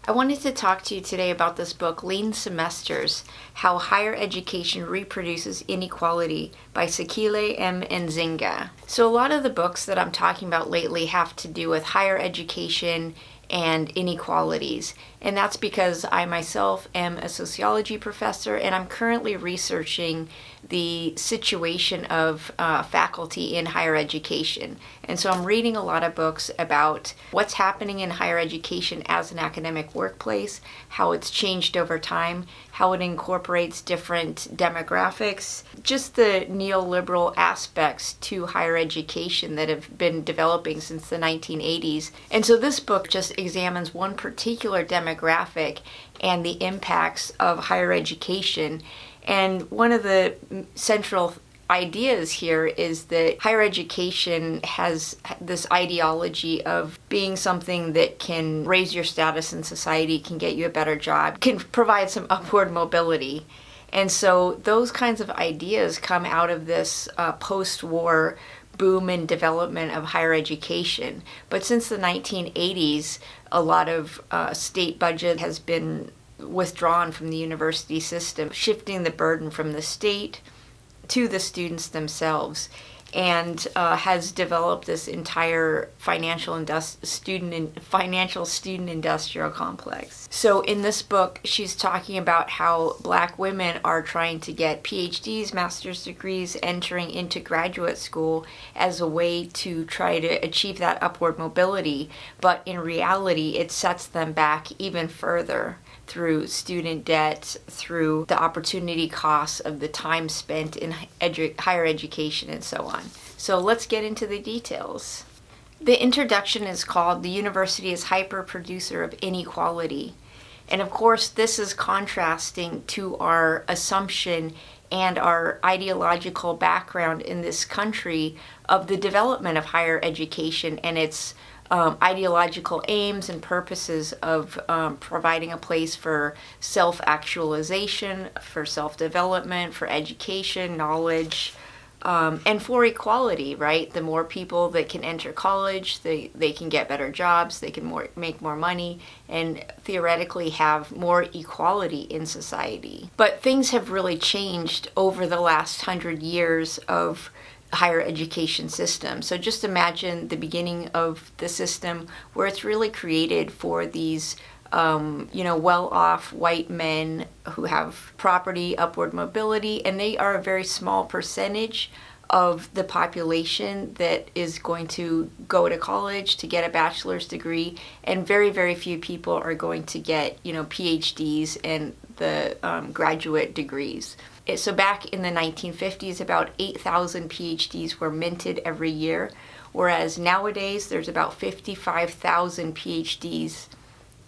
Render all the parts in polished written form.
I wanted to talk to you today about this book, Lean Semesters, How Higher Education Reproduces Inequality by Sekile M. and Nzinga. So a lot of the books that I'm talking about lately have to do with higher education and inequalities. And that's because I myself am a sociology professor and I'm currently researching the situation of faculty in higher education. And so I'm reading a lot of books about what's happening in higher education as an academic workplace, how it's changed over time, how it incorporates different demographics, just the neoliberal aspects to higher education that have been developing since the 1980s. And so this book just examines one particular demographic and the impacts of higher education. And one of the central ideas here is that higher education has this ideology of being something that can raise your status in society, can get you a better job, can provide some upward mobility. And so those kinds of ideas come out of this post-war boom and development of higher education. But since the 1980s, a lot of state budget has been withdrawn from the university system, shifting the burden from the state to the students themselves, and has developed this entire financial student industrial complex. So in this book, she's talking about how Black women are trying to get PhDs, master's degrees, entering into graduate school as a way to try to achieve that upward mobility, but in reality, it sets them back even further through student debt, through the opportunity costs of the time spent in higher education, and so on. So let's get into the details. The introduction is called "The University is Hyper-Producer of Inequality." And of course, this is contrasting to our assumption and our ideological background in this country of the development of higher education and its ideological aims and purposes of providing a place for self-actualization, for self-development, for education, knowledge, and for equality, right? The more people that can enter college, they can get better jobs, they can make more money, and theoretically have more equality in society. But things have really changed over the last 100 years of higher education system. So just imagine the beginning of the system where it's really created for these well-off white men who have property, upward mobility, and they are a very small percentage of the population that is going to go to college to get a bachelor's degree, and very, very few people are going to get, PhDs and the graduate degrees. So back in the 1950s, about 8,000 PhDs were minted every year, whereas nowadays there's about 55,000 PhDs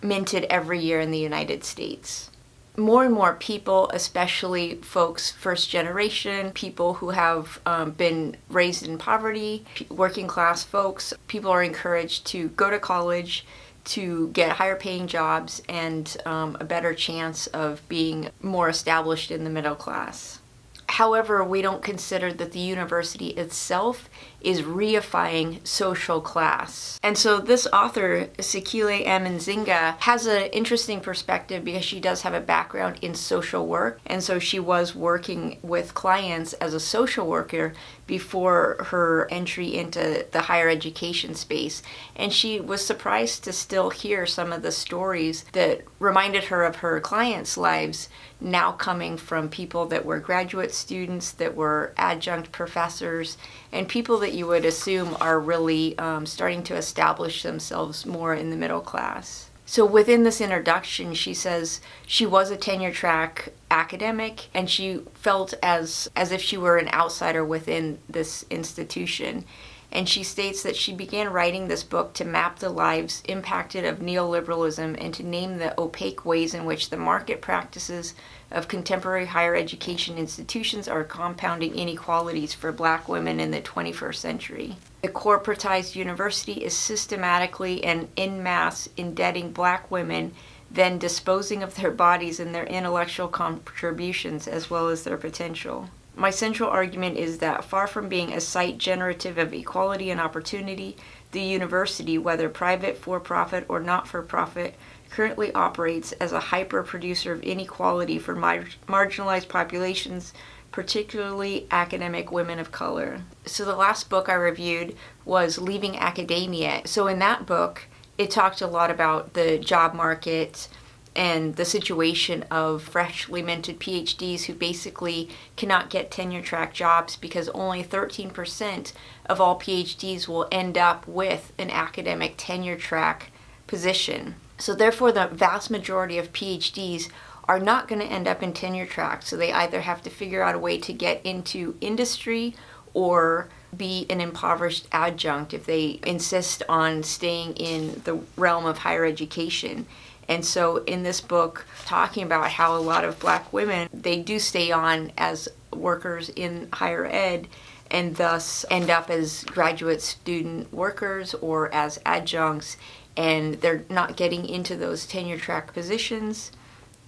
minted every year in the United States. More and more people, especially folks first generation, people who have been raised in poverty, working class folks, people are encouraged to go to college to get higher paying jobs and a better chance of being more established in the middle class. However, we don't consider that the university itself is reifying social class. And so this author, Sekile M. Nzinga, has an interesting perspective because she does have a background in social work. And so she was working with clients as a social worker before her entry into the higher education space. And she was surprised to still hear some of the stories that reminded her of her clients' lives now coming from people that were graduate students, that were adjunct professors, and people that you would assume are really starting to establish themselves more in the middle class. So within this introduction, she says she was a tenure-track academic, and she felt as if she were an outsider within this institution. And she states that she began writing this book to map the lives impacted of neoliberalism and to name the opaque ways in which the market practices of contemporary higher education institutions are compounding inequalities for Black women in the 21st century. The corporatized university is systematically and en masse indebting Black women, then disposing of their bodies and their intellectual contributions as well as their potential. My central argument is that far from being a site generative of equality and opportunity, the university, whether private, for-profit, or not-for-profit, currently operates as a hyper-producer of inequality for marginalized populations, particularly academic women of color. So the last book I reviewed was Leaving Academia. So in that book, it talked a lot about the job market and the situation of freshly minted PhDs who basically cannot get tenure-track jobs because only 13% of all PhDs will end up with an academic tenure-track position. So therefore, the vast majority of PhDs are not going to end up in tenure track. So they either have to figure out a way to get into industry or be an impoverished adjunct if they insist on staying in the realm of higher education. And so in this book, talking about how a lot of Black women, they do stay on as workers in higher ed and thus end up as graduate student workers or as adjuncts, and they're not getting into those tenure track positions,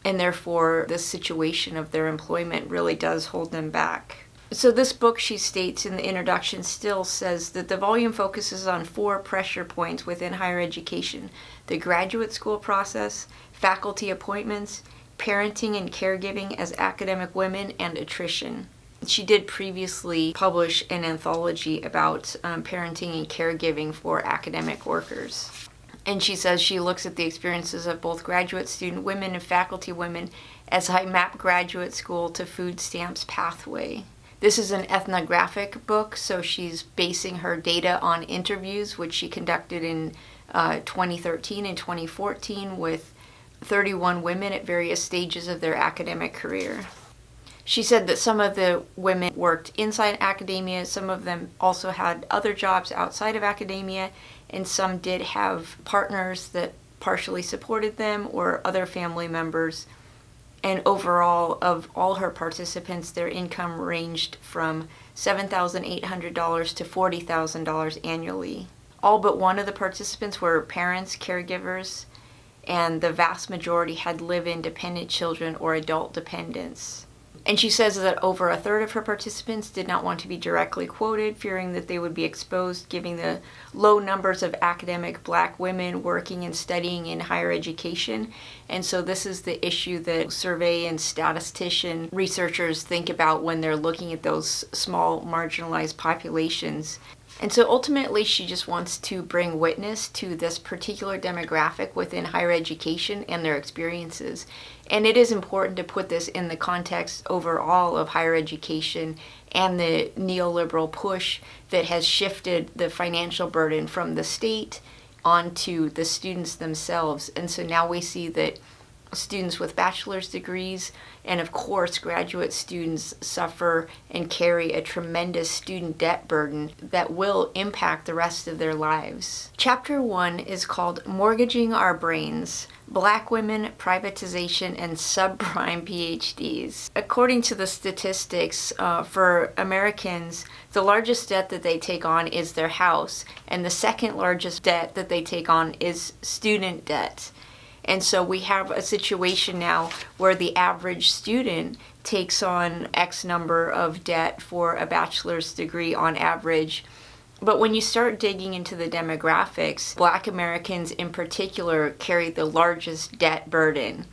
and therefore the situation of their employment really does hold them back. So this book, she states in the introduction, still says that the volume focuses on 4 pressure points within higher education: the graduate school process, faculty appointments, parenting and caregiving as academic women, and attrition. She did previously publish an anthology about parenting and caregiving for academic workers. And she says she looks at the experiences of both graduate student women and faculty women as I map graduate school to food stamps pathway. This is an ethnographic book, so she's basing her data on interviews which she conducted in 2013 and 2014 with 31 women at various stages of their academic career. She said that some of the women worked inside academia, some of them also had other jobs outside of academia, and some did have partners that partially supported them or other family members. And overall, of all her participants, their income ranged from $7,800 to $40,000 annually. All but one of the participants were parents, caregivers, and the vast majority had live-in dependent children or adult dependents. And she says that over a third of her participants did not want to be directly quoted, fearing that they would be exposed, given the low numbers of academic Black women working and studying in higher education. And so this is the issue that survey and statistician researchers think about when they're looking at those small marginalized populations. And so ultimately, she just wants to bring witness to this particular demographic within higher education and their experiences. And it is important to put this in the context overall of higher education and the neoliberal push that has shifted the financial burden from the state onto the students themselves. And so now we see that students with bachelor's degrees and of course graduate students suffer and carry a tremendous student debt burden that will impact the rest of their lives. Chapter 1 is called Mortgaging Our Brains: Black Women, Privatization, and Subprime PhDs. According to the statistics, for Americans, the largest debt that they take on is their house, and the second largest debt that they take on is student debt. And so we have a situation now where the average student takes on X number of debt for a bachelor's degree on average. But when you start digging into the demographics, Black Americans in particular carry the largest debt burden.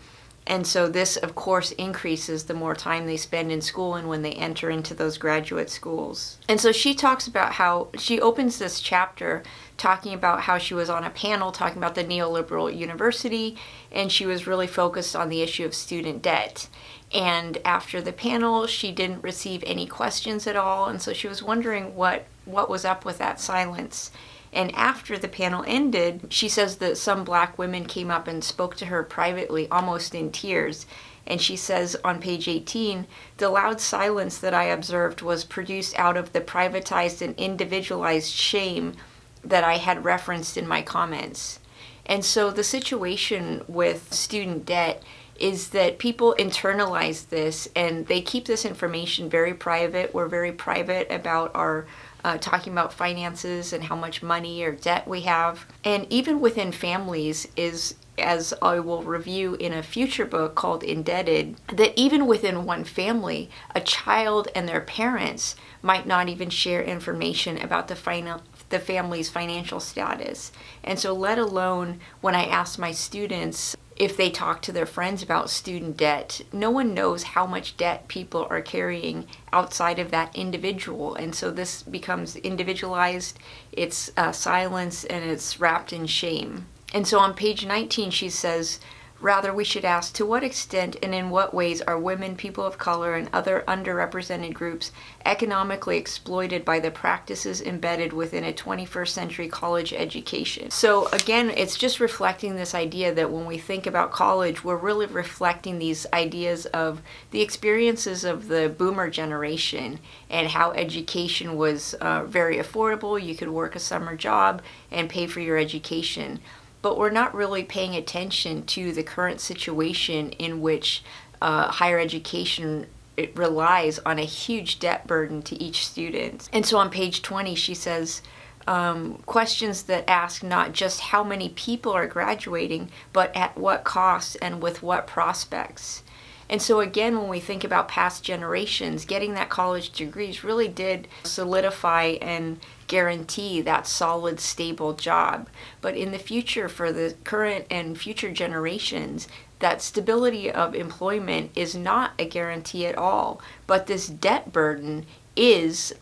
And so this, of course, increases the more time they spend in school and when they enter into those graduate schools. And so she talks about how she opens this chapter talking about how she was on a panel talking about the neoliberal university, and she was really focused on the issue of student debt. And after the panel, she didn't receive any questions at all, and so she was wondering what was up with that silence. And after the panel ended, she says that some Black women came up and spoke to her privately, almost in tears. And she says on page 18, "The loud silence that I observed was produced out of the privatized and individualized shame that I had referenced in my comments." And so the situation with student debt is that people internalize this and they keep this information very private. We're very private about our talking about finances and how much money or debt we have. And even within families is, as I will review in a future book called Indebted, that even within one family, a child and their parents might not even share information about the the family's financial status. And so let alone when I ask my students if they talk to their friends about student debt, no one knows how much debt people are carrying outside of that individual. And so this becomes individualized, it's silenced, and it's wrapped in shame. And so on page 19, she says, rather, we should ask, to what extent and in what ways are women, people of color, and other underrepresented groups economically exploited by the practices embedded within a 21st century college education? So again, it's just reflecting this idea that when we think about college, we're really reflecting these ideas of the experiences of the boomer generation and how education was very affordable. You could work a summer job and pay for your education. But we're not really paying attention to the current situation in which higher education it relies on a huge debt burden to each student. And so on page 20, she says, questions that ask not just how many people are graduating, but at what cost and with what prospects. And so again, when we think about past generations, getting that college degrees really did solidify and guarantee that solid, stable job. But in the future, for the current and future generations, that stability of employment is not a guarantee at all. But this debt burden is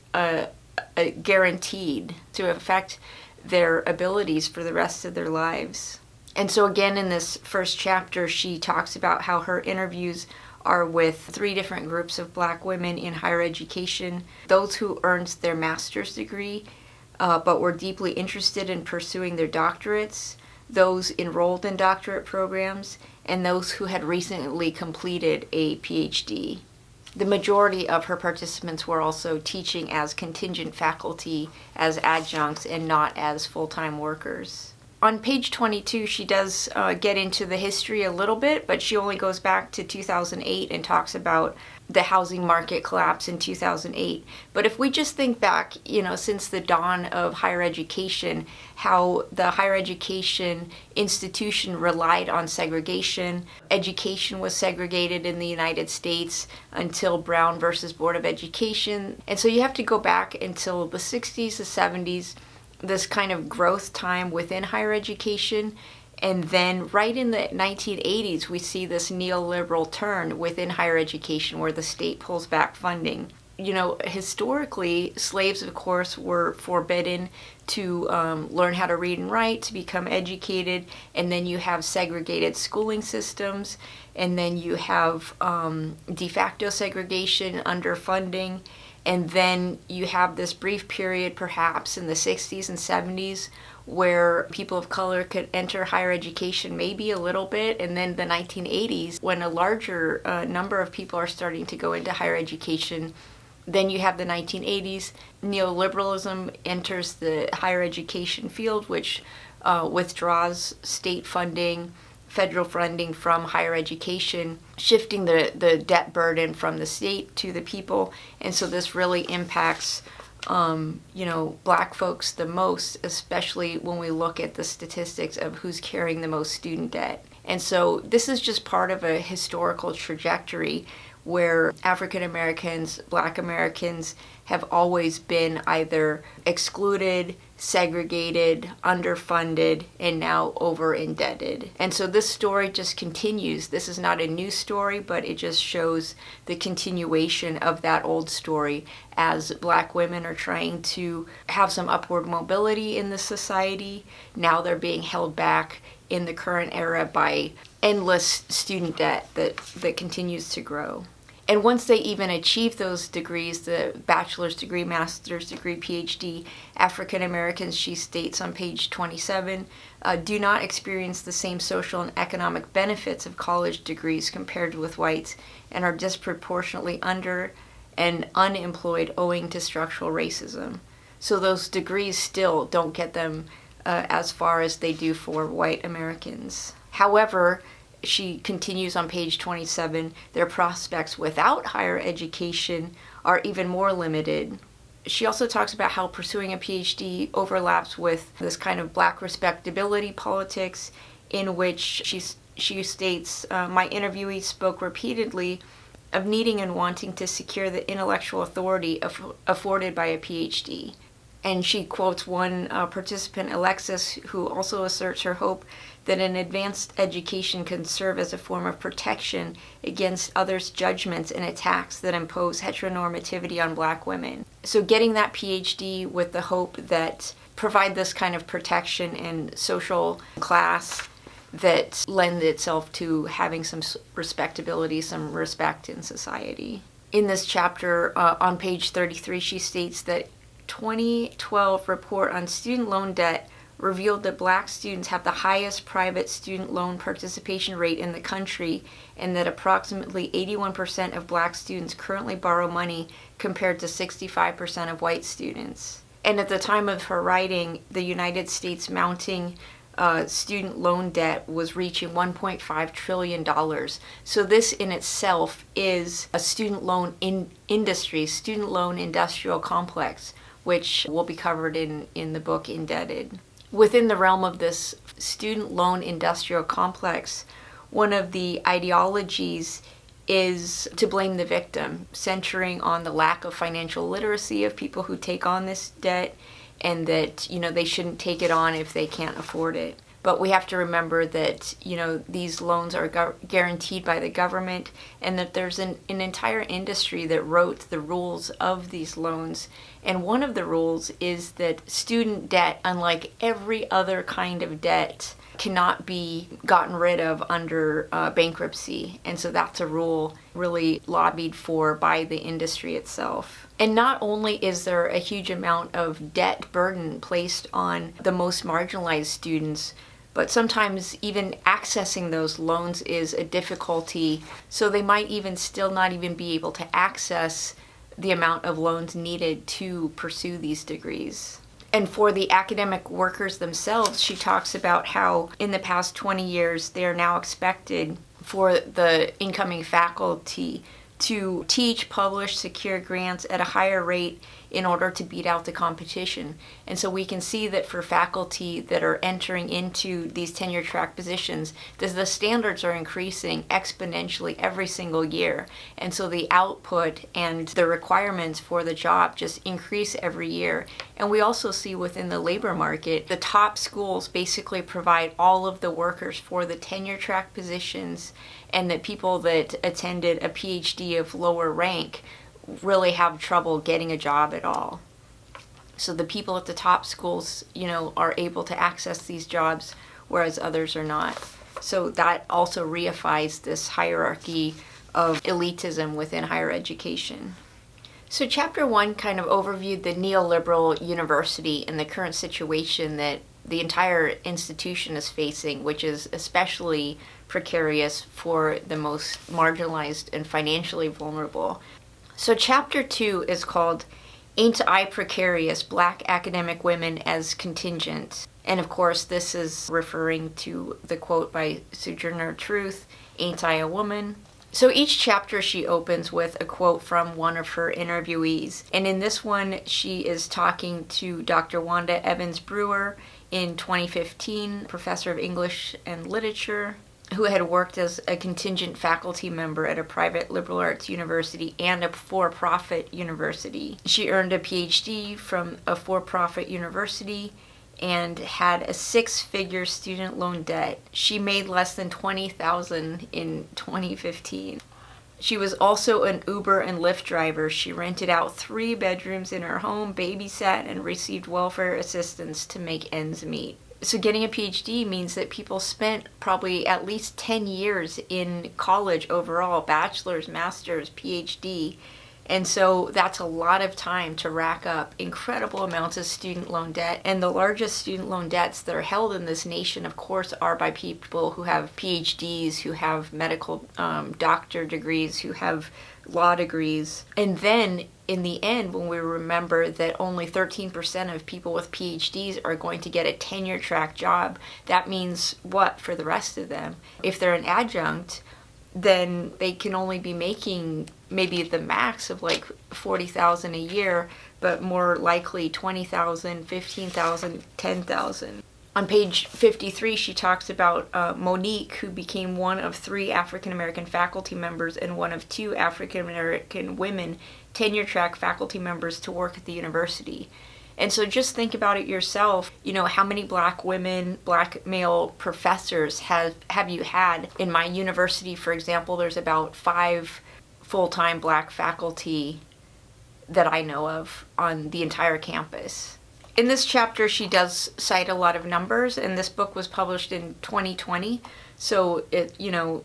guaranteed to affect their abilities for the rest of their lives. And so again, in this first chapter, she talks about how her interviews are with 3 different groups of Black women in higher education: those who earned their master's degree but were deeply interested in pursuing their doctorates, those enrolled in doctorate programs, and those who had recently completed a PhD. The majority of her participants were also teaching as contingent faculty, as adjuncts, and not as full-time workers. On page 22, she does get into the history a little bit, but she only goes back to 2008 and talks about the housing market collapse in 2008. But if we just think back, since the dawn of higher education, how the higher education institution relied on segregation. Education was segregated in the United States until Brown versus Board of Education. And so you have to go back until the 60s, the 70s, this kind of growth time within higher education. And then right in the 1980s, we see this neoliberal turn within higher education where the state pulls back funding. Historically, slaves, of course, were forbidden to learn how to read and write, to become educated. And then you have segregated schooling systems. And then you have de facto segregation, underfunding. And then you have this brief period, perhaps in the 60s and 70s, where people of color could enter higher education maybe a little bit. And then the 1980s, when a larger number of people are starting to go into higher education. Then you have the 1980s, neoliberalism enters the higher education field, which withdraws state funding, federal funding from higher education, shifting the debt burden from the state to the people. And so this really impacts Black folks the most, especially when we look at the statistics of who's carrying the most student debt. And so this is just part of a historical trajectory where African Americans, Black Americans have always been either excluded, segregated, underfunded, and now over-indebted. And so this story just continues. This is not a new story, but it just shows the continuation of that old story as Black women are trying to have some upward mobility in the society. Now they're being held back in the current era by endless student debt that continues to grow. And once they even achieve those degrees, the bachelor's degree, master's degree, PhD, African Americans, she states on page 27, do not experience the same social and economic benefits of college degrees compared with whites and are disproportionately under and unemployed owing to structural racism. So those degrees still don't get them as far as they do for white Americans. However, she continues on page 27, their prospects without higher education are even more limited. She also talks about how pursuing a PhD overlaps with this kind of Black respectability politics in which she states, my interviewee spoke repeatedly of needing and wanting to secure the intellectual authority afforded by a PhD. And she quotes one participant, Alexis, who also asserts her hope that an advanced education can serve as a form of protection against others' judgments and attacks that impose heteronormativity on Black women. So getting that PhD with the hope that provide this kind of protection and social class that lend itself to having some respectability, some respect in society. In this chapter, on page 33, she states that 2012 report on student loan debt revealed that Black students have the highest private student loan participation rate in the country, and that approximately 81% of Black students currently borrow money compared to 65% of white students. And at the time of her writing, the United States mounting student loan debt was reaching $1.5 trillion. So this in itself is a student loan industry, student loan industrial complex, which will be covered in the book Indebted. Within the realm of this student loan industrial complex, one of the ideologies is to blame the victim, centering on the lack of financial literacy of people who take on this debt, and that, they shouldn't take it on if they can't afford it. But we have to remember that, these loans are guaranteed by the government, and that there's an entire industry that wrote the rules of these loans. And one of the rules is that student debt, unlike every other kind of debt, cannot be gotten rid of under bankruptcy. And so that's a rule really lobbied for by the industry itself. And not only is there a huge amount of debt burden placed on the most marginalized students, but sometimes even accessing those loans is a difficulty. So they might even still not even be able to access the amount of loans needed to pursue these degrees. And for the academic workers themselves, she talks about how in the past 20 years, they are now expected for the incoming faculty to teach, publish, secure grants at a higher rate in order to beat out the competition. And so we can see that for faculty that are entering into these tenure track positions, the standards are increasing exponentially every single year. And so the output and the requirements for the job just increase every year. And we also see within the labor market, the top schools basically provide all of the workers for the tenure track positions, and that people that attended a PhD of lower rank really have trouble getting a job at all. So the people at the top schools, are able to access these jobs, whereas others are not. So that also reifies this hierarchy of elitism within higher education. So chapter 1 kind of overviewed the neoliberal university and the current situation that the entire institution is facing, which is especially precarious for the most marginalized and financially vulnerable. So chapter 2 is called Ain't I Precarious? Black Academic Women as Contingent. And of course, this is referring to the quote by Sojourner Truth, Ain't I a Woman? So each chapter she opens with a quote from one of her interviewees. And in this one, she is talking to Dr. Wanda Evans Brewer in 2015, professor of English and Literature, who had worked as a contingent faculty member at a private liberal arts university and a for-profit university. She earned a PhD from a for-profit university and had a 6-figure student loan debt. She made less than $20,000 in 2015. She was also an Uber and Lyft driver. She rented out 3 bedrooms in her home, babysat, and received welfare assistance to make ends meet. So getting a PhD means that people spent probably at least 10 years in college overall, bachelor's, master's, PhD. And so that's a lot of time to rack up incredible amounts of student loan debt. And the largest student loan debts that are held in this nation, of course, are by people who have PhDs, who have medical doctor degrees, who have law degrees. And then in the end, when we remember that only 13% of people with PhDs are going to get a tenure track job, that means what for the rest of them? If they're an adjunct, then they can only be making maybe the max of like $40,000 a year, but more likely $20,000, $15,000, $10,000. On page 53, she talks about Monique, who became one of 3 African-American faculty members and one of 2 African-American women tenure-track faculty members to work at the university. And so just think about it yourself. How many black women, black male professors have you had? In my university, for example, there's about 5 full-time black faculty that I know of on the entire campus. In this chapter, she does cite a lot of numbers, and this book was published in 2020, so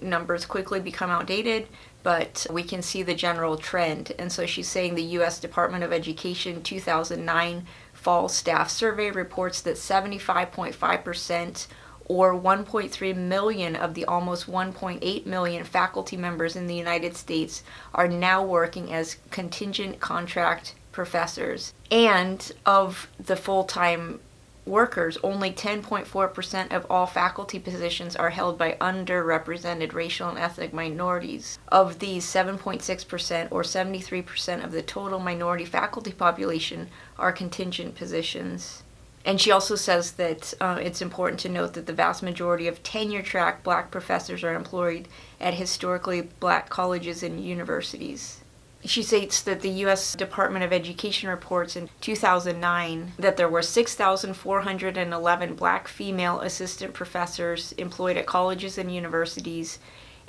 numbers quickly become outdated, but we can see the general trend. And so she's saying the U.S. Department of Education 2009 Fall Staff Survey reports that 75.5%, or 1.3 million of the almost 1.8 million faculty members in the United States, are now working as contingent contract professors. And of the full-time workers, only 10.4% of all faculty positions are held by underrepresented racial and ethnic minorities. Of these, 7.6%, or 73% of the total minority faculty population, are contingent positions. And she also says that it's important to note that the vast majority of tenure-track black professors are employed at historically black colleges and universities. She states that the U.S. Department of Education reports in 2009 that there were 6,411 black female assistant professors employed at colleges and universities,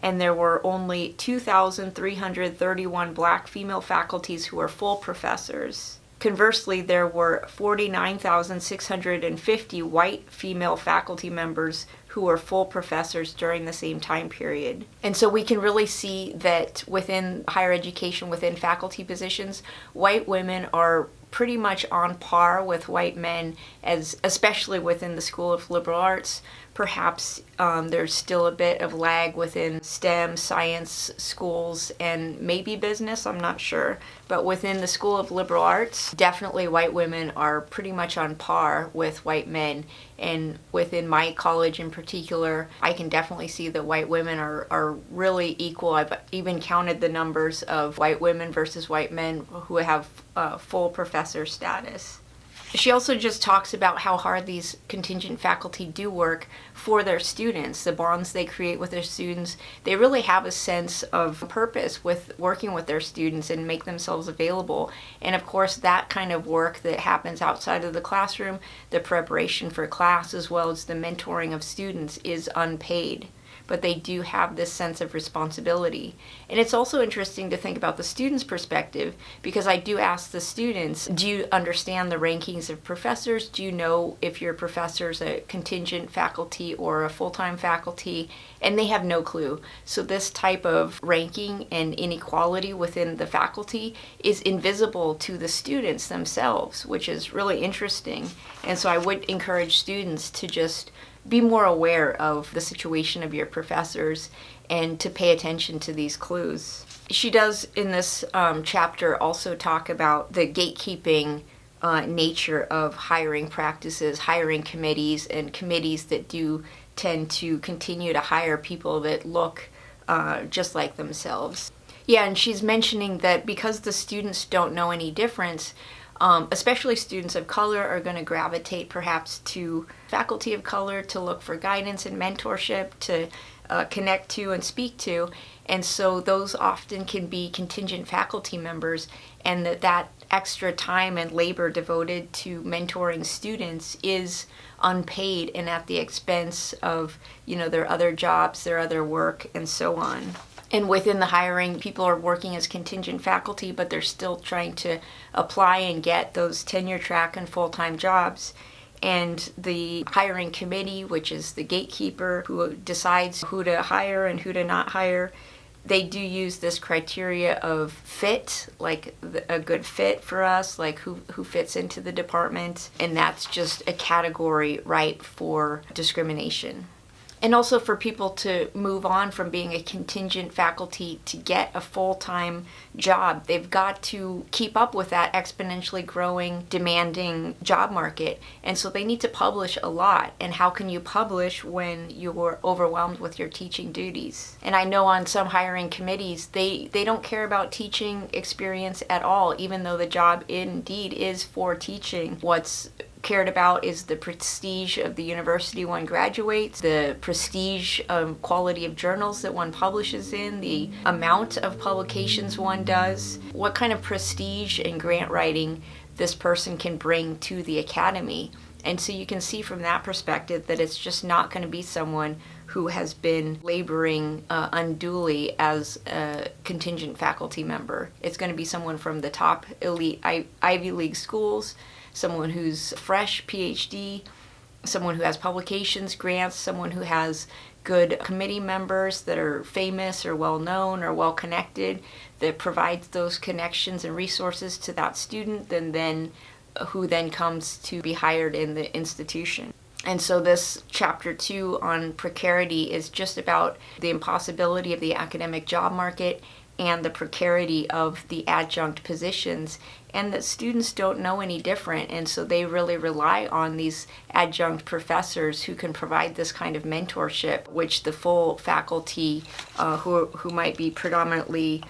and there were only 2,331 black female faculties who are full professors. Conversely, there were 49,650 white female faculty members who were full professors during the same time period. And so we can really see that within higher education, within faculty positions, white women are pretty much on par with white men, especially within the School of Liberal Arts. Perhaps there's still a bit of lag within STEM, science schools, and maybe business, I'm not sure. But within the School of Liberal Arts, definitely white women are pretty much on par with white men. And within my college in particular, I can definitely see that white women are really equal. I've even counted the numbers of white women versus white men who have full professor status. She also just talks about how hard these contingent faculty do work for their students, the bonds they create with their students. They really have a sense of purpose with working with their students and make themselves available. And of course, that kind of work that happens outside of the classroom, the preparation for class as well as the mentoring of students, is unpaid. But they do have this sense of responsibility. And it's also interesting to think about the student's perspective, because I do ask the students, do you understand the rankings of professors? Do you know if your professor's a contingent faculty or a full-time faculty? And they have no clue. So this type of ranking and inequality within the faculty is invisible to the students themselves, which is really interesting. And so I would encourage students to just be more aware of the situation of your professors and to pay attention to these clues. She does in this chapter also talk about the gatekeeping nature of hiring practices, hiring committees, and committees that do tend to continue to hire people that look just like themselves. Yeah, and she's mentioning that because the students don't know any difference, especially students of color are going to gravitate perhaps to faculty of color to look for guidance and mentorship, to connect to and speak to. And so those often can be contingent faculty members, and that extra time and labor devoted to mentoring students is unpaid and at the expense of, their other jobs, their other work, and so on. And within the hiring, people are working as contingent faculty, but they're still trying to apply and get those tenure track and full-time jobs. And the hiring committee, which is the gatekeeper who decides who to hire and who to not hire, they do use this criteria of fit, like a good fit for us, like who fits into the department. And that's just a category ripe for discrimination. And also for people to move on from being a contingent faculty to get a full-time job, they've got to keep up with that exponentially growing, demanding job market. And so they need to publish a lot. And how can you publish when you're overwhelmed with your teaching duties? And I know on some hiring committees, they don't care about teaching experience at all, even though the job indeed is for teaching. What's cared about is the prestige of the university one graduates, the prestige quality of journals that one publishes in, the amount of publications one does, what kind of prestige and grant writing this person can bring to the academy. And so you can see from that perspective that it's just not going to be someone who has been laboring unduly as a contingent faculty member. It's going to be someone from the top elite Ivy League schools, someone who's fresh PhD, someone who has publications, grants, someone who has good committee members that are famous or well-known or well-connected, that provides those connections and resources to that student, and then who then comes to be hired in the institution. And so this chapter 2 on precarity is just about the impossibility of the academic job market and the precarity of the adjunct positions, and that students don't know any different, and so they really rely on these adjunct professors who can provide this kind of mentorship, which the full faculty, who might be predominantly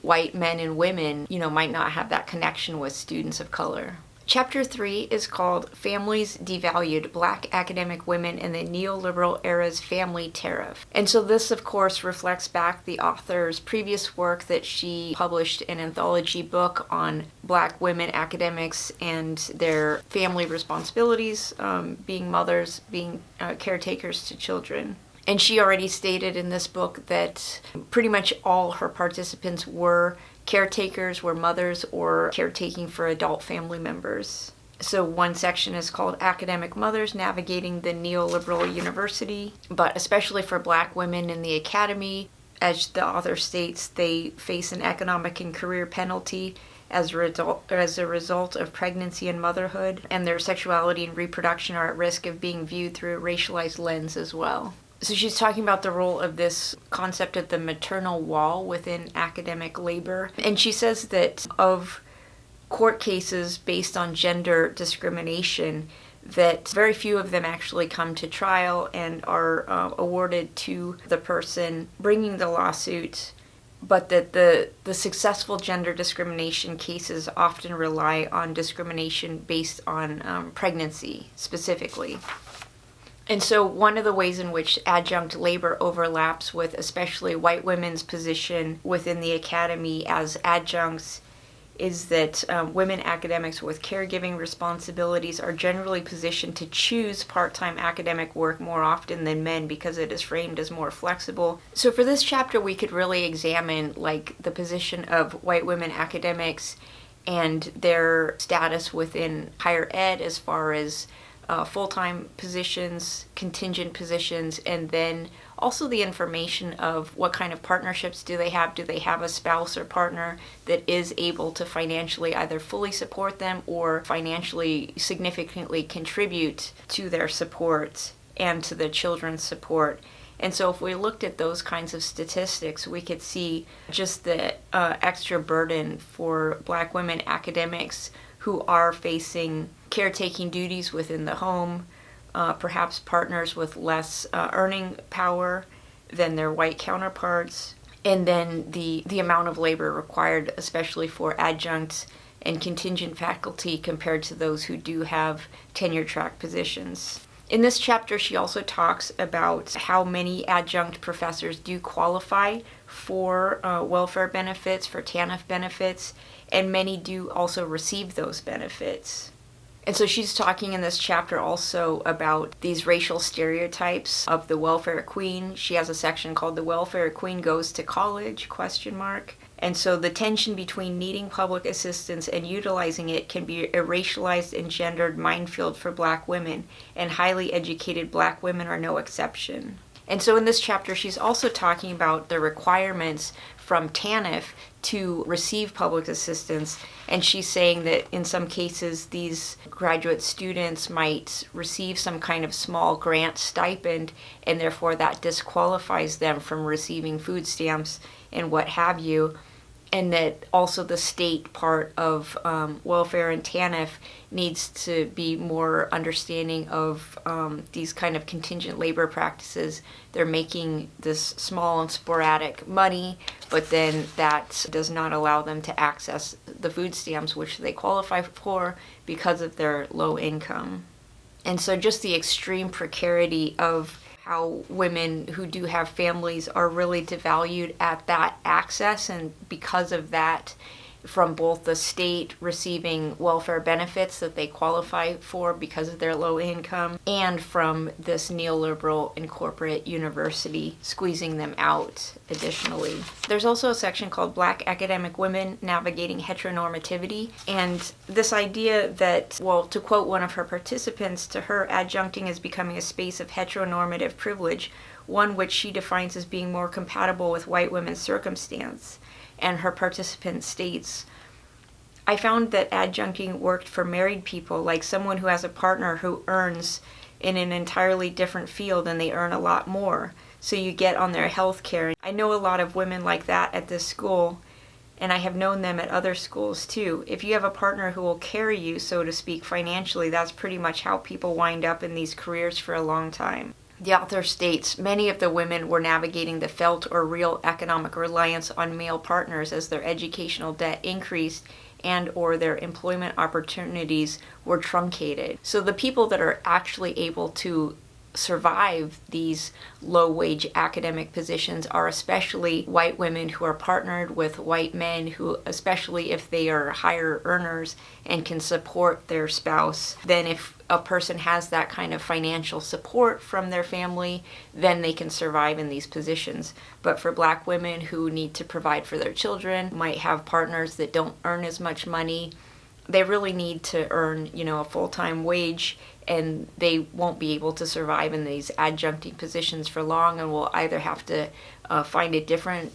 white men and women, might not have that connection with students of color. Chapter 3 is called Families Devalued, Black Academic Women in the Neoliberal Era's Family Tariff. And so this, of course, reflects back the author's previous work that she published an anthology book on Black women academics and their family responsibilities, being mothers, being caretakers to children. And she already stated in this book that pretty much all her participants were caretakers, were mothers, or caretaking for adult family members. So one section is called Academic Mothers Navigating the Neoliberal University, but especially for Black women in the academy, as the author states, they face an economic and career penalty as a result of pregnancy and motherhood, and their sexuality and reproduction are at risk of being viewed through a racialized lens as well. So she's talking about the role of this concept of the maternal wall within academic labor. And she says that of court cases based on gender discrimination, that very few of them actually come to trial and are awarded to the person bringing the lawsuit, but that the successful gender discrimination cases often rely on discrimination based on pregnancy specifically. And so one of the ways in which adjunct labor overlaps with especially white women's position within the academy as adjuncts is that women academics with caregiving responsibilities are generally positioned to choose part-time academic work more often than men because it is framed as more flexible. So for this chapter, we could really examine the position of white women academics and their status within higher ed as far as full-time positions, contingent positions, and then also the information of what kind of partnerships do they have. Do they have a spouse or partner that is able to financially either fully support them or financially significantly contribute to their support and to the children's support? And so if we looked at those kinds of statistics, we could see just the extra burden for Black women academics who are facing caretaking duties within the home, perhaps partners with less earning power than their white counterparts, and then the amount of labor required, especially for adjunct and contingent faculty compared to those who do have tenure track positions. In this chapter, she also talks about how many adjunct professors do qualify for welfare benefits, for TANF benefits, and many do also receive those benefits. And so she's talking in this chapter also about these racial stereotypes of the welfare queen. She has a section called The Welfare Queen Goes to College, ? And so the tension between needing public assistance and utilizing it can be a racialized and gendered minefield for Black women, and highly educated Black women are no exception. And so in this chapter, she's also talking about the requirements from TANF to receive public assistance, and she's saying that in some cases these graduate students might receive some kind of small grant stipend, and therefore that disqualifies them from receiving food stamps and what have you. And that also the state part of welfare and TANF needs to be more understanding of these kind of contingent labor practices. They're making this small and sporadic money, but then that does not allow them to access the food stamps which they qualify for because of their low income. And so just the extreme precarity of how women who do have families are really devalued at that access, and because of that, from both the state receiving welfare benefits that they qualify for because of their low income, and from this neoliberal and corporate university squeezing them out additionally. There's also a section called Black Academic Women Navigating Heteronormativity, and this idea that, well, to quote one of her participants, to her, adjuncting is becoming a space of heteronormative privilege, one which she defines as being more compatible with white women's circumstance. And her participant states, I found that adjuncting worked for married people, like someone who has a partner who earns in an entirely different field and they earn a lot more. So you get on their health care. I know a lot of women like that at this school, and I have known them at other schools too. If you have a partner who will carry you, so to speak, financially, that's pretty much how people wind up in these careers for a long time. The author states, many of the women were navigating the felt or real economic reliance on male partners as their educational debt increased and or their employment opportunities were truncated. So the people that are actually able to survive these low-wage academic positions are especially white women who are partnered with white men who, especially if they are higher earners and can support their spouse, then if a person has that kind of financial support from their family, then they can survive in these positions. But for Black women who need to provide for their children, might have partners that don't earn as much money, they really need to earn, a full-time wage, and they won't be able to survive in these adjuncting positions for long, and will either have to find a different,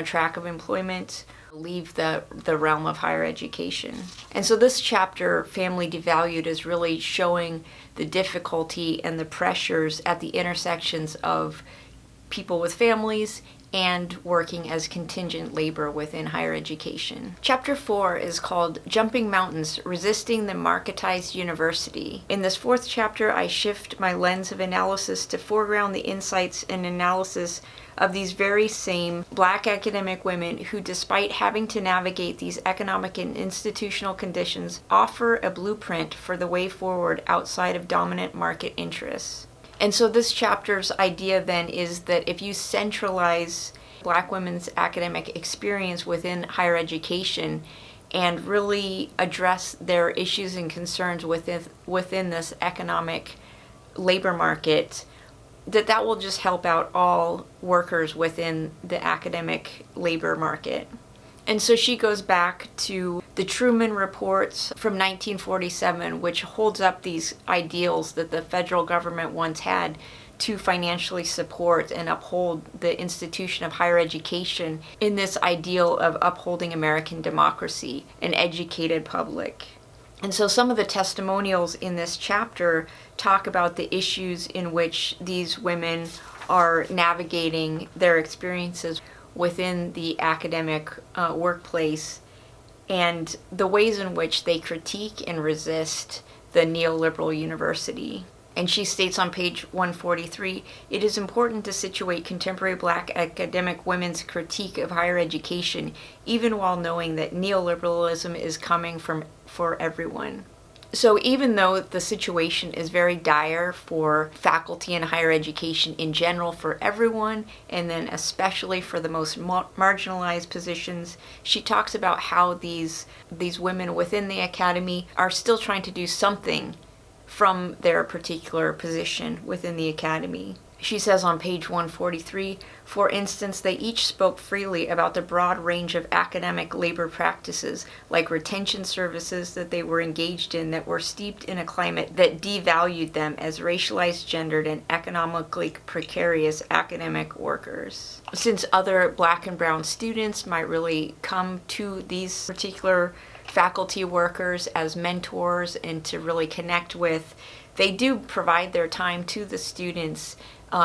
track of employment, leave the realm of higher education. And so this chapter, Family Devalued, is really showing the difficulty and the pressures at the intersections of people with families and working as contingent labor within higher education. Chapter 4 is called Jumping Mountains, Resisting the Marketized University. In this fourth chapter, I shift my lens of analysis to foreground the insights and analysis of these very same Black academic women who, despite having to navigate these economic and institutional conditions, offer a blueprint for the way forward outside of dominant market interests. And so this chapter's idea then is that if you centralize Black women's academic experience within higher education and really address their issues and concerns within this economic labor market, that will just help out all workers within the academic labor market. And so she goes back to the Truman reports from 1947, which holds up these ideals that the federal government once had to financially support and uphold the institution of higher education in this ideal of upholding American democracy, an educated public. And so some of the testimonials in this chapter talk about the issues in which these women are navigating their experiences within the academic workplace and the ways in which they critique and resist the neoliberal university. And she states on page 143, it is important to situate contemporary Black academic women's critique of higher education, even while knowing that neoliberalism is coming for everyone. So even though the situation is very dire for faculty in higher education in general for everyone, and then especially for the most marginalized positions, she talks about how these women within the academy are still trying to do something from their particular position within the academy. She says on page 143, for instance, they each spoke freely about the broad range of academic labor practices, like retention services that they were engaged in that were steeped in a climate that devalued them as racialized, gendered, and economically precarious academic workers. Since other Black and brown students might really come to these particular faculty workers as mentors and to really connect with, they do provide their time to the students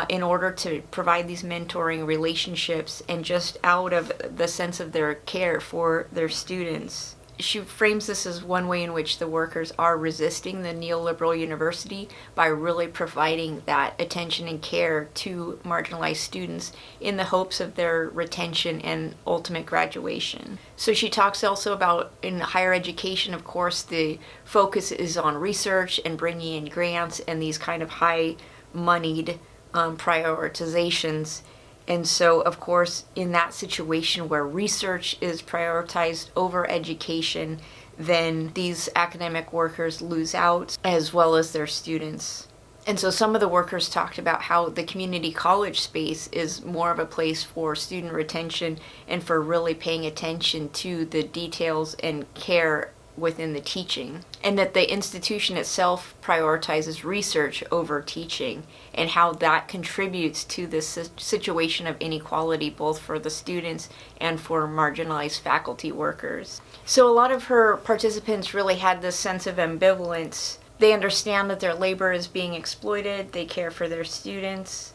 in order to provide these mentoring relationships and just out of the sense of their care for their students. She frames this as one way in which the workers are resisting the neoliberal university by really providing that attention and care to marginalized students in the hopes of their retention and ultimate graduation. So she talks also about in higher education, of course, the focus is on research and bringing in grants and these kind of high-moneyed prioritizations. And so, of course, in that situation where research is prioritized over education, then these academic workers lose out, as well as their students. And so some of the workers talked about how the community college space is more of a place for student retention and for really paying attention to the details and care within the teaching, and that the institution itself prioritizes research over teaching, and how that contributes to this situation of inequality both for the students and for marginalized faculty workers. So a lot of her participants really had this sense of ambivalence. They understand that their labor is being exploited, they care for their students,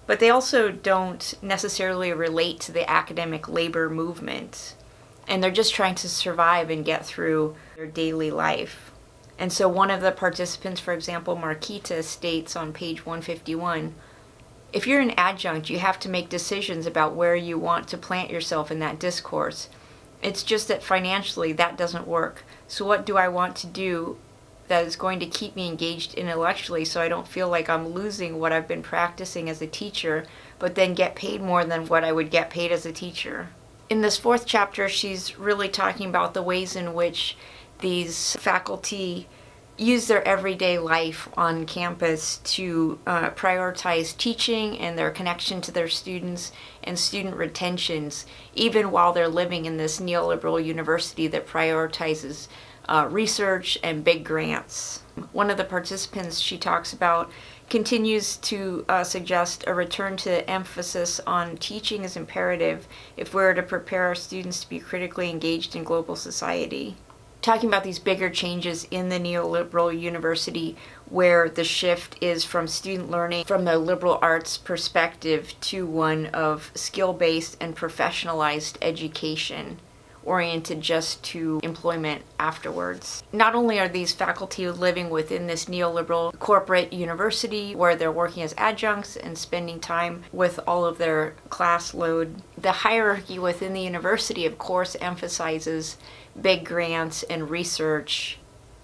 but they also don't necessarily relate to the academic labor movement. And they're just trying to survive and get through their daily life. And so one of the participants, for example, Marquita, states on page 151, if you're an adjunct, you have to make decisions about where you want to plant yourself in that discourse. It's just that financially that doesn't work. So what do I want to do that is going to keep me engaged intellectually so I don't feel like I'm losing what I've been practicing as a teacher, but then get paid more than what I would get paid as a teacher? In this fourth chapter, she's really talking about the ways in which these faculty use their everyday life on campus to prioritize teaching and their connection to their students and student retentions, even while they're living in this neoliberal university that prioritizes research and big grants. One of the participants she talks about continues to suggest a return to emphasis on teaching is imperative if we're to prepare our students to be critically engaged in global society. Talking about these bigger changes in the neoliberal university, where the shift is from student learning from the liberal arts perspective to one of skill-based and professionalized education, oriented just to employment afterwards. Not only are these faculty living within this neoliberal corporate university where they're working as adjuncts and spending time with all of their class load, the hierarchy within the university, of course, emphasizes big grants and research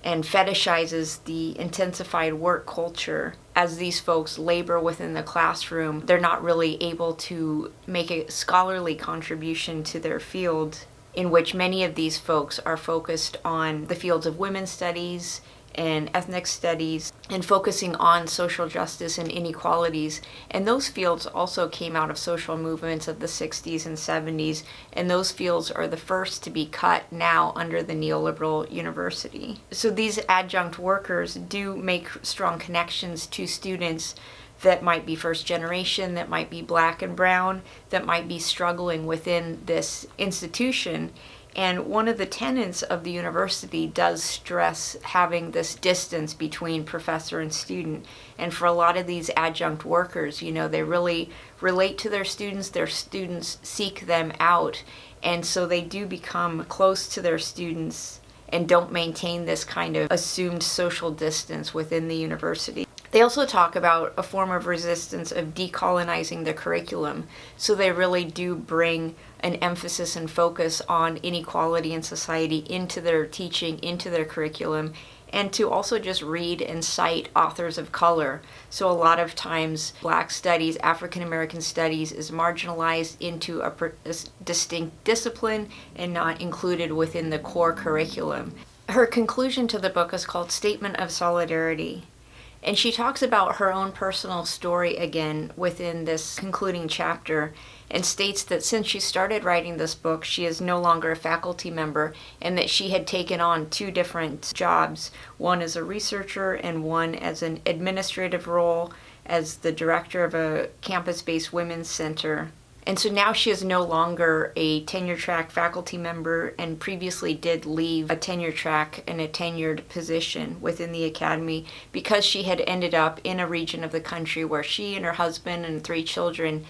and fetishizes the intensified work culture. As these folks labor within the classroom, they're not really able to make a scholarly contribution to their field, in which many of these folks are focused on the fields of women's studies and ethnic studies and focusing on social justice and inequalities. And those fields also came out of social movements of the 60s and 70s, and those fields are the first to be cut now under the neoliberal university. So these adjunct workers do make strong connections to students that might be first generation, that might be black and brown, that might be struggling within this institution. And one of the tenets of the university does stress having this distance between professor and student. And for a lot of these adjunct workers, they really relate to their students seek them out. And so they do become close to their students and don't maintain this kind of assumed social distance within the university. They also talk about a form of resistance of decolonizing the curriculum. So they really do bring an emphasis and focus on inequality in society into their teaching, into their curriculum, and to also just read and cite authors of color. So a lot of times Black studies, African American studies is marginalized into a distinct discipline and not included within the core curriculum. Her conclusion to the book is called Statement of Solidarity. And she talks about her own personal story again within this concluding chapter, and states that since she started writing this book, she is no longer a faculty member, and that she had taken on 2 different jobs, one as a researcher and one as an administrative role as the director of a campus-based women's center. And so now she is no longer a tenure-track faculty member, and previously did leave a tenure track and a tenured position within the academy because she had ended up in a region of the country where she and her husband and 3 children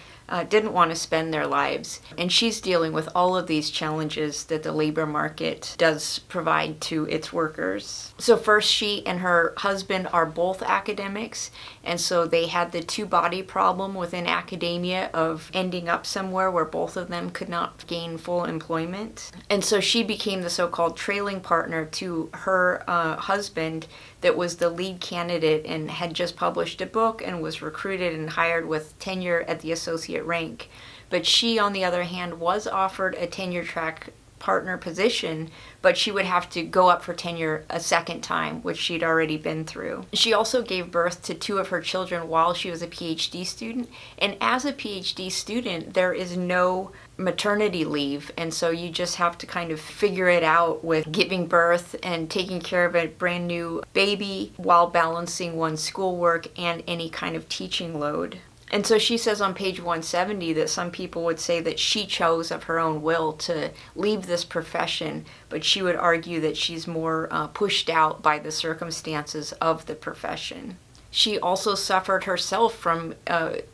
didn't want to spend their lives. And she's dealing with all of these challenges that the labor market does provide to its workers. So first, she and her husband are both academics, and so they had the 2-body problem within academia of ending up somewhere where both of them could not gain full employment. And so she became the so-called trailing partner to her husband that was the lead candidate and had just published a book and was recruited and hired with tenure at the associate associate rank. But she, on the other hand, was offered a tenure track partner position, but she would have to go up for tenure a second time, which she'd already been through. She also gave birth to 2 of her children while she was a PhD student, and as a PhD student, there is no maternity leave, and so you just have to kind of figure it out with giving birth and taking care of a brand new baby while balancing one's schoolwork and any kind of teaching load. And so she says on page 170 that some people would say that she chose of her own will to leave this profession, but she would argue that she's more pushed out by the circumstances of the profession. She also suffered herself from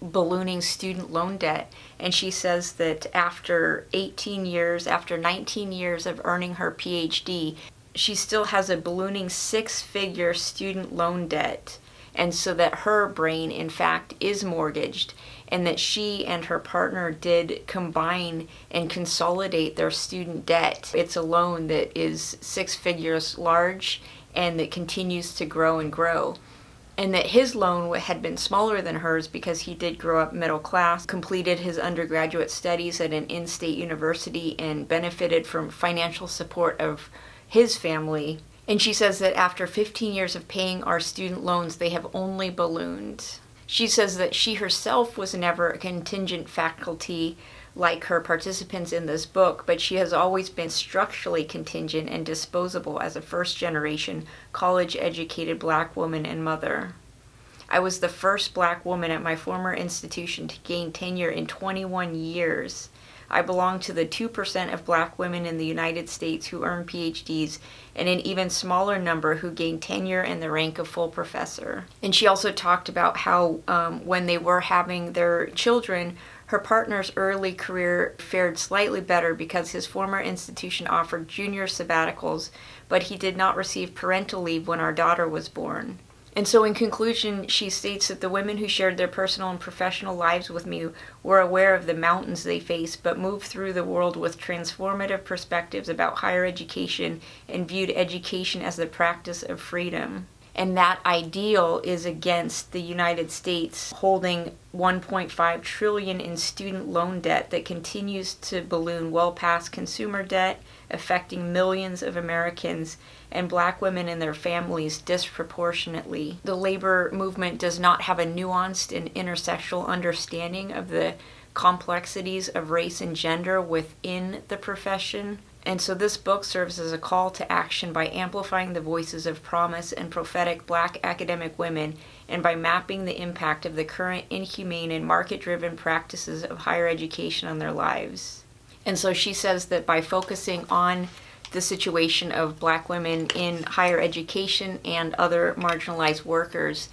ballooning student loan debt, and she says that after 19 years of earning her PhD, she still has a ballooning 6-figure student loan debt. And so that her brain, in fact, is mortgaged, and that she and her partner did combine and consolidate their student debt. It's a loan that is 6 figures large and that continues to grow and grow. And that his loan had been smaller than hers because he did grow up middle class, completed his undergraduate studies at an in-state university, and benefited from financial support of his family. And she says that after 15 years of paying our student loans, they have only ballooned. She says that she herself was never a contingent faculty like her participants in this book, but she has always been structurally contingent and disposable as a first-generation, college-educated Black woman and mother. I was the first Black woman at my former institution to gain tenure in 21 years. I belong to the 2% of Black women in the United States who earn PhDs, and an even smaller number who gain tenure in the rank of full professor. And she also talked about how when they were having their children, her partner's early career fared slightly better because his former institution offered junior sabbaticals, but he did not receive parental leave when our daughter was born. And so in conclusion, she states that the women who shared their personal and professional lives with me were aware of the mountains they face, but moved through the world with transformative perspectives about higher education and viewed education as the practice of freedom. And that ideal is against the United States holding $1.5 trillion in student loan debt that continues to balloon well past consumer debt, affecting millions of Americans and Black women and their families disproportionately. The labor movement does not have a nuanced and intersectional understanding of the complexities of race and gender within the profession. And so this book serves as a call to action by amplifying the voices of promise and prophetic Black academic women, and by mapping the impact of the current inhumane and market-driven practices of higher education on their lives. And so she says that by focusing on the situation of Black women in higher education and other marginalized workers,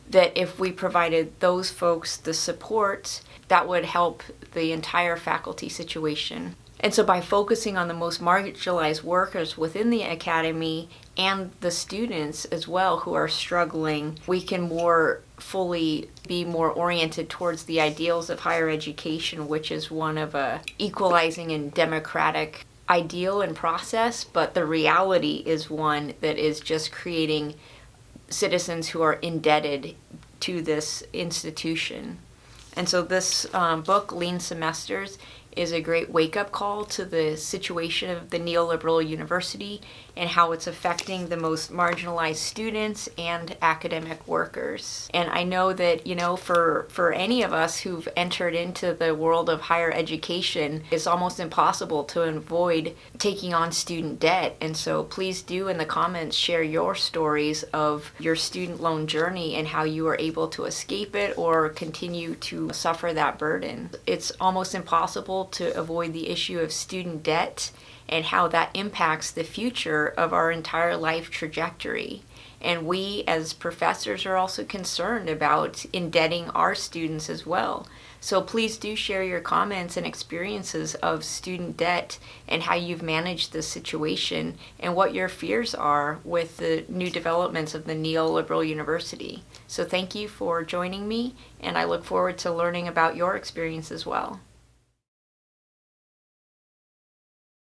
that if we provided those folks the support, that would help the entire faculty situation. And so by focusing on the most marginalized workers within the academy and the students as well who are struggling, we can more fully be more oriented towards the ideals of higher education, which is one of a equalizing and democratic ideal and process, but the reality is one that is just creating citizens who are indebted to this institution. And so this book, Lean Semesters, is a great wake-up call to the situation of the neoliberal university and how it's affecting the most marginalized students and academic workers. And I know that, for any of us who've entered into the world of higher education, it's almost impossible to avoid taking on student debt. And so please do in the comments share your stories of your student loan journey and how you were able to escape it or continue to suffer that burden. It's almost impossible to avoid the issue of student debt and how that impacts the future of our entire life trajectory. And we as professors are also concerned about indebting our students as well. So please do share your comments and experiences of student debt and how you've managed this situation and what your fears are with the new developments of the neoliberal university. So thank you for joining me, and I look forward to learning about your experience as well.